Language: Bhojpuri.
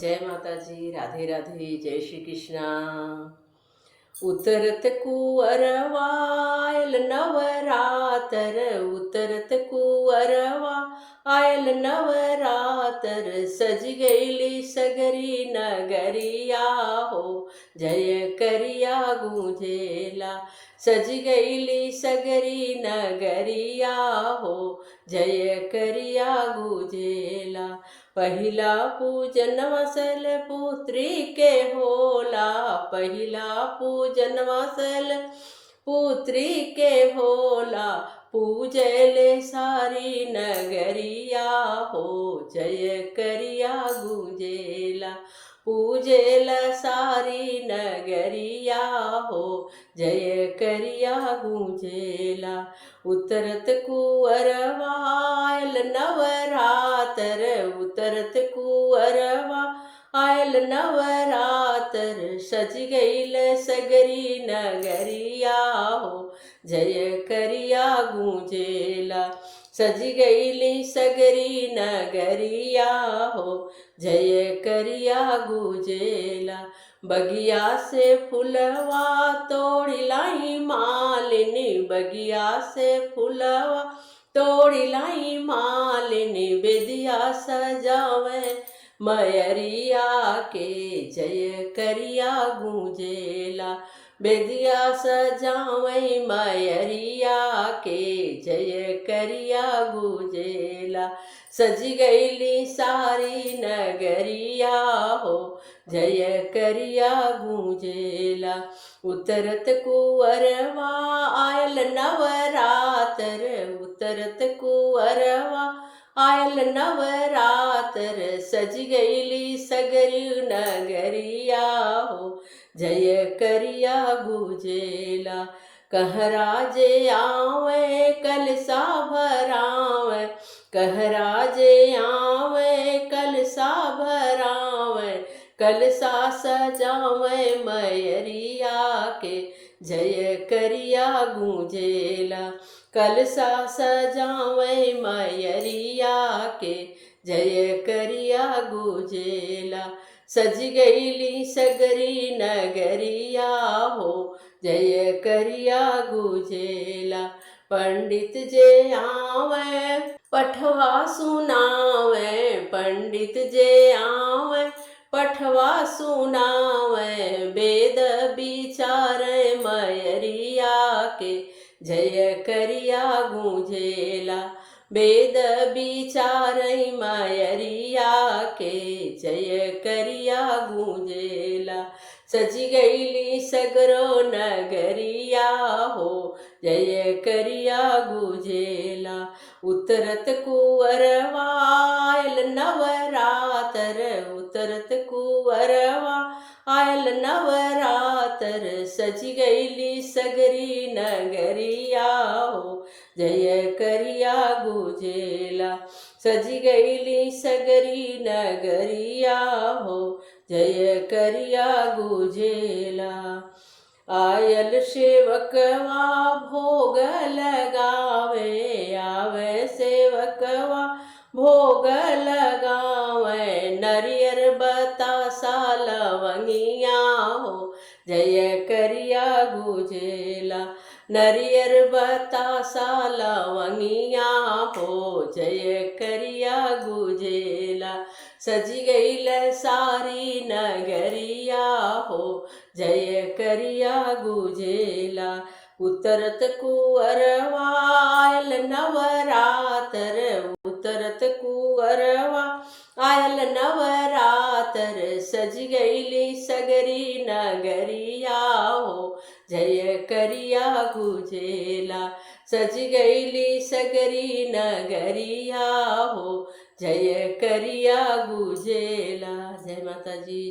जय माता जी, राधे राधे, जय श्री कृष्णा। उतरत कुंवरवायल नवरातर, उतरत कुंवरवा आयल नवरातर, सज गईली सगरी नगरिया हो, जय करिया गूंजेला। सज गईली सगरी नगरिया हो, जय करिया गूंजेला। पहिला पूजन वसल पुत्री के होला, पहिला पूजन वसल पुत्री के होला, पूजले सारी नगरिया हो, जय करिया गूंजेला। पूजेल सारी नगरिया हो, जय करिया गूंजेला। उतरत कुंवरवायल नवरातर, उतरत कुंवरवा आयल नवरातर, सज गईल सगरी नगरिया हो, जय करिया गूंजेला। सज गईली सगरी नगरिया हो, जय करिया गूंजेला। बगिया से फुलवा तोड़ी लाई मालिनी, बगिया से फुलवा तोड़ी लाई मालिनी, बेदिया सजावे मयरिया के, जय करिया गूंजेला। बेदिया सजावे मयरिया के, जय करिया गूंजेला। सज गईली सारी नगरिया हो, जय करिया गूंजेला। उतरत कुंवरवा आयल नवरातर, उतरत कुंवरवा आयल नवरातर, सज गईली सगरी नगरिया हो, जय करिया गूंजेला। कहराजे आवे कलसा भरावे, कहराजे आवे कलसा भरावे, कलसा सजावे मयरिया के, जय करिया गूंजेला। कलसा सजावे मयरिया के, जय करिया गूंजेला। सज गईली सगरी नगरिया हो, जय करिया गूंजेला। पंडित जे आवे पठवा सुनावे, पंडित जे आवे पठवा सुनावे, वेद विचारे मयरिया के, जय करिया गूंजेला। वेद विचारे मयरिया के, जय करिया गूंजेला। सज गईली सगरो नगरिया हो, जय करिया गूंजेला। उतरत कुंवरवायल नवरातर, उतरत कुंवरवा आयल नवरातर, सज गईली सगरी नगरिया हो, जय करिया गूंजेला। सज गईली सगरी नगरिया हो, जय करिया गूंजेला। आयल सेवकवा भोग लगावे, आवे सेवकवा भोग लगावे, नरियर बतासा लवंगिया हो, जय करिया गूंजेला। नरियर बतासा लवंगिया हो, जय करिया गूंजेला। सज गईल सारी नगरिया हो, जय करिया गूंजेला। उतरत कुंवरवायल नवरातर, उतरत कुंवरवा आयल नवरातर, सज गईली सगरी नगरिया हो, जय करिया गूंजेला। सज गईली सगरी नगरिया हो, जय करिया गूंजेला। जय माता जी।